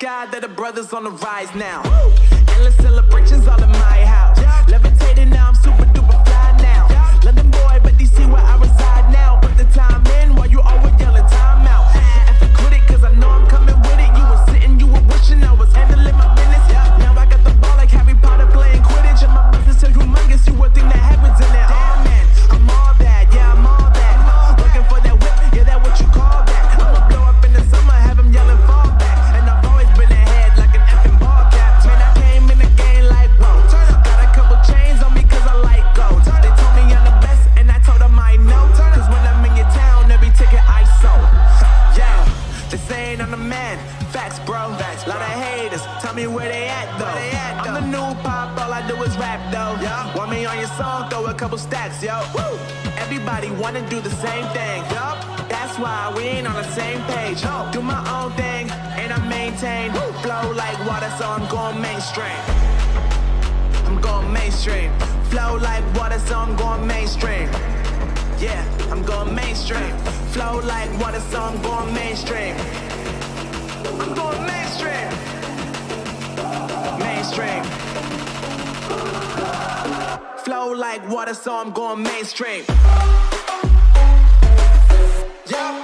God that the brothers on the rise now. Endless celebrations all in my house. Levitating now, I'm super duper fly now. London boy, but DC where I reside now. Put the time in while you always yelling time out. And for quit it, cause I know I'm coming with it. You were sitting, you were wishing I was handling my business. Now I got the ball like Harry Potter playing Quidditch. And my business so humongous, you would think that happens in there. Oh man, I'm all that, yeah, I'm all that. Looking for that whip, yeah, that what you call that. I'ma blow up in the summer, have him yelling fall back. And I've always been ahead like an effing ball cap. Man, I came in the game like, whoa. Got a couple chains on me cause I like gold. They told me I'm the best and I told them I know. Cause when I'm in your town, every ticket I sold. Yeah, they saying I'm the man. Facts, bro. Lot of haters, tell me where they at though. I'm the new pop, all I do is rap though. Want me on your song, throw a couple stacks, yo. Everybody wanna do the same thing. That's why we ain't on the same page. Do my own thing and I maintain. Flow like water, so I'm going mainstream. I'm going mainstream. Flow like water, so I'm going mainstream. Yeah, I'm going mainstream. Flow like water, so I'm going mainstream. I'm going mainstream. Mainstream. Flow like water, so I'm going mainstream. Yeah.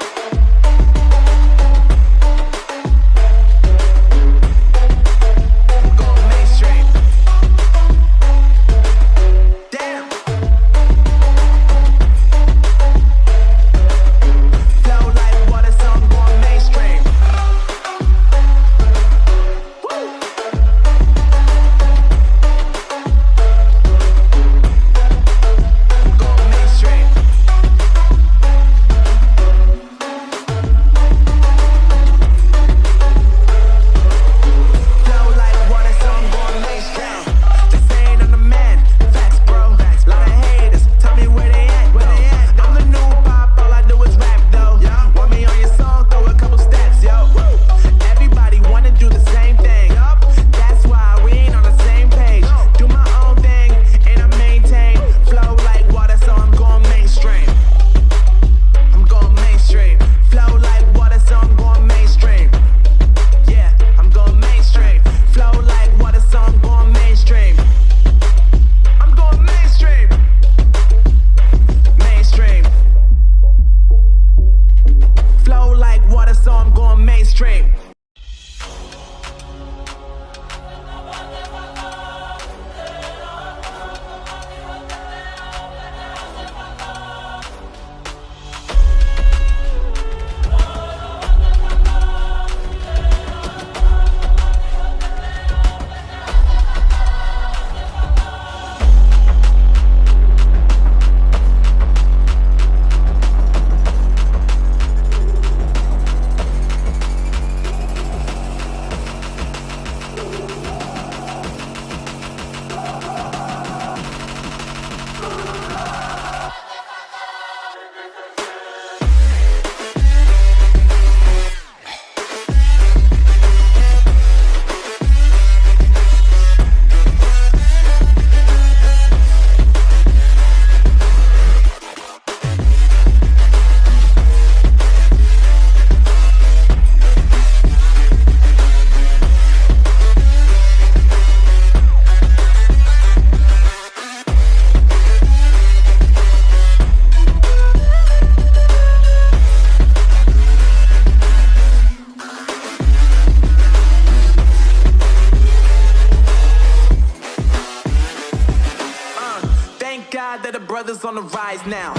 God that the brothers on the rise now.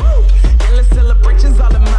Endless celebrations all in my